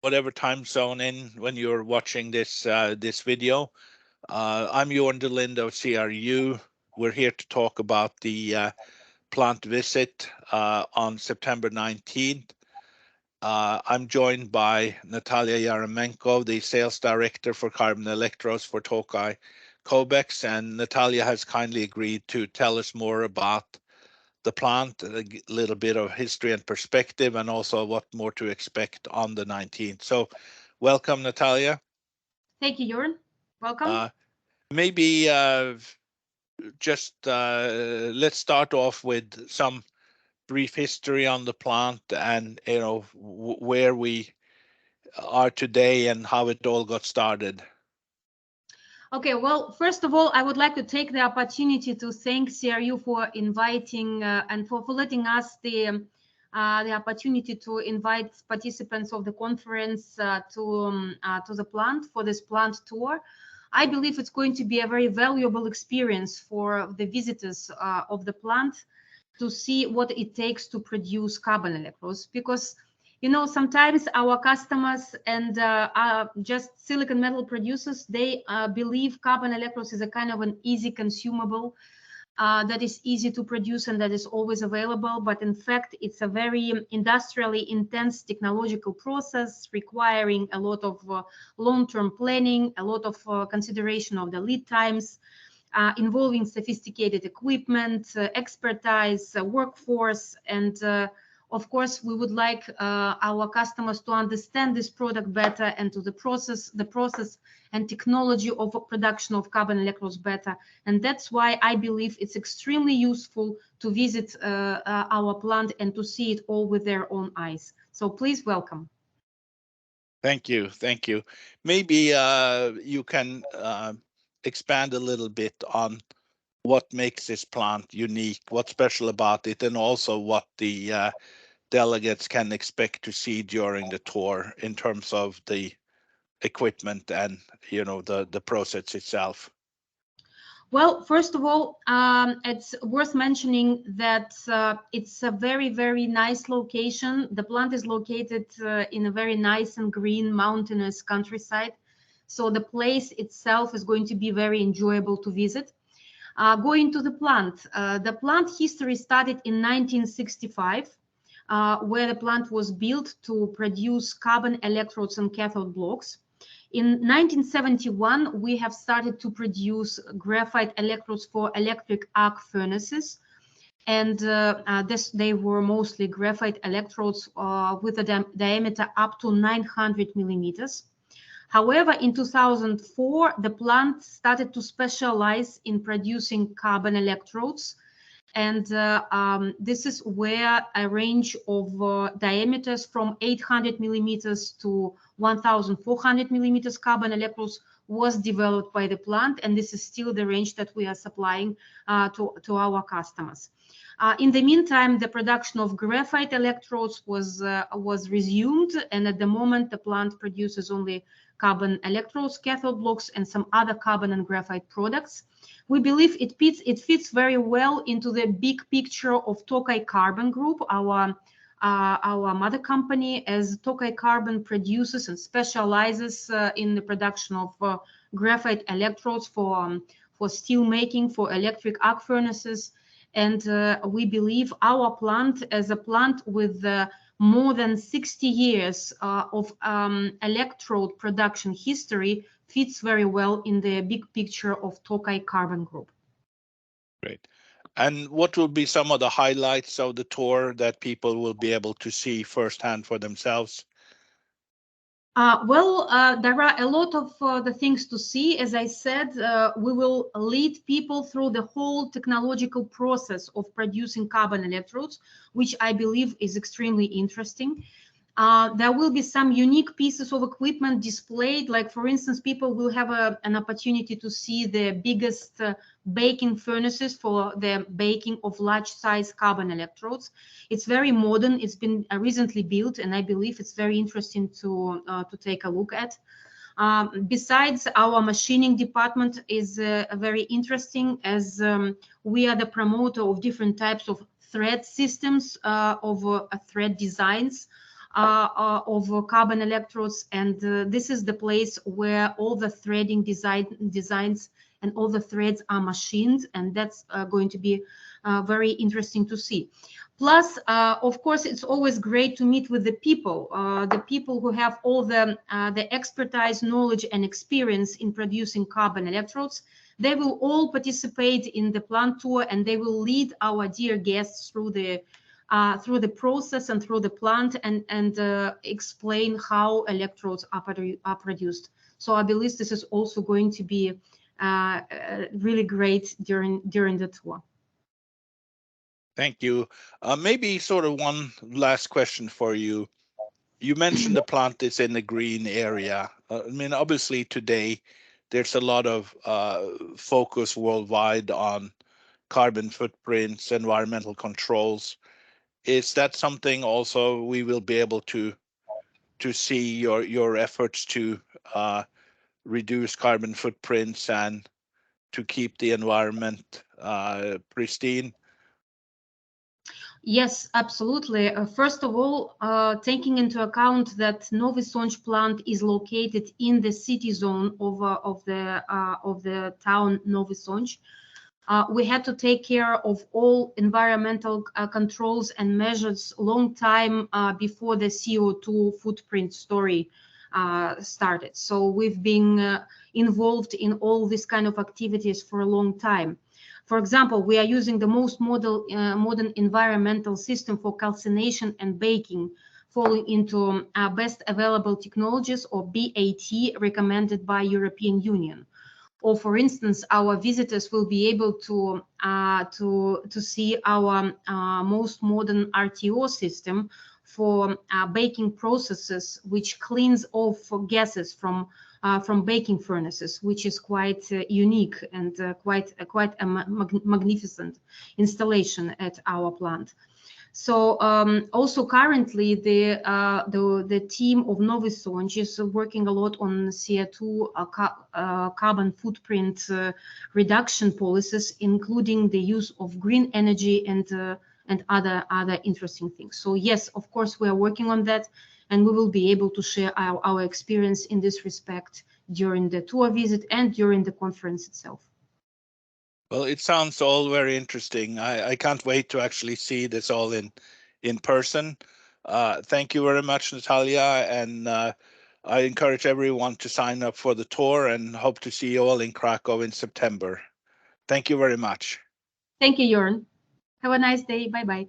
whatever time zone in when you're watching this this video. I'm Johan de Lind of CRU. We're here to talk about the plant visit on September 19th. I'm joined by Natalia Yaremenko, the sales director for carbon electrodes for Tokai COBEX, and Natalia has kindly agreed to tell us more about the plant, a little bit of history and perspective, and also what more to expect on the 19th. So welcome, Natalia. Thank you, Joran. Welcome. Maybe just let's start off with some brief history on the plant and, you know, where we are today and how it all got started. Okay, well, first of all, I would like to take the opportunity to thank CRU for inviting and for letting us the opportunity to invite participants of the conference to the plant for this plant tour. I believe it's going to be a very valuable experience for the visitors of the plant to see what it takes to produce carbon electrodes, because you know, sometimes our customers and just silicon metal producers, they believe carbon electrodes is a kind of an easy consumable that is easy to produce and that is always available. But in fact, it's a very industrially intense technological process requiring a lot of long-term planning, a lot of consideration of the lead times, involving sophisticated equipment, expertise, workforce, and of course, we would like our customers to understand this product better and to the process and technology of production of carbon electrodes better. And that's why I believe it's extremely useful to visit our plant and to see it all with their own eyes. So please welcome. Thank you. Thank you. Maybe you can expand a little bit on what makes this plant unique, what's special about it, and also what the delegates can expect to see during the tour in terms of the equipment and, you know, the process itself. Well, first of all, it's worth mentioning that it's a very, very nice location. The plant is located in a very nice and green mountainous countryside. So the place itself is going to be very enjoyable to visit. Going to the plant history started in 1965, where the plant was built to produce carbon electrodes and cathode blocks. In 1971, we have started to produce graphite electrodes for electric arc furnaces. And they were mostly graphite electrodes with a diameter up to 900 millimeters. However, in 2004, the plant started to specialize in producing carbon electrodes. And this is where a range of diameters from 800 millimeters to 1,400 millimeters carbon electrodes was developed by the plant. And this is still the range that we are supplying to our customers. In the meantime, the production of graphite electrodes was resumed. And at the moment, the plant produces only carbon electrodes, cathode blocks, and some other carbon and graphite products. We believe it fits very well into the big picture of Tokai Carbon Group, our mother company, as Tokai Carbon produces and specializes in the production of graphite electrodes for steel making, for electric arc furnaces. And we believe our plant, as a plant with more than 60 years of electrode production history, fits very well in the big picture of Tokai Carbon Group. Great. And what will be some of the highlights of the tour that people will be able to see firsthand for themselves? There are a lot of the things to see. As I said, we will lead people through the whole technological process of producing carbon electrodes, which I believe is extremely interesting. There will be some unique pieces of equipment displayed, like, for instance, people will have an opportunity to see the biggest baking furnaces for the baking of large-size carbon electrodes. It's very modern. It's been recently built, and I believe it's very interesting to take a look at. Besides, our machining department is very interesting, as we are the promoter of different types of thread systems, of thread designs. of carbon electrodes, and this is the place where all the threading designs and all the threads are machined, and that's going to be very interesting to see. Plus, of course, it's always great to meet with the people who have all the expertise, knowledge, and experience in producing carbon electrodes. They will all participate in the plant tour, and they will lead our dear guests through the process and through the plant, and explain how electrodes are produced. So I believe this is also going to be really great during the tour. Thank you. Maybe sort of one last question for you. You mentioned the plant is in the green area. I mean, obviously today there's a lot of focus worldwide on carbon footprints, environmental controls. Is that something also we will be able to see your efforts to reduce carbon footprints and to keep the environment pristine? Yes, absolutely. First of all, taking into account that Novi Sonj plant is located in the city zone of the town Novi Sonj, we had to take care of all environmental controls and measures long time before the CO2 footprint story started. So we've been involved in all these kind of activities for a long time. For example, we are using the most modern environmental system for calcination and baking, falling into best available technologies, or BAT, recommended by European Union. Or, for instance, our visitors will be able to see our most modern RTO system for baking processes, which cleans off gases from baking furnaces, which is quite unique and quite a magnificent installation at our plant. So also currently the team of Novi Sonj is working a lot on CO2 carbon footprint reduction policies, including the use of green energy and other interesting things. So yes, of course, we are working on that, and we will be able to share our experience in this respect during the tour visit and during the conference itself. Well, it sounds all very interesting. I can't wait to actually see this all in person. Thank you very much, Natalia, and I encourage everyone to sign up for the tour and hope to see you all in Krakow in September. Thank you very much. Thank you, Jörn. Have a nice day. Bye-bye.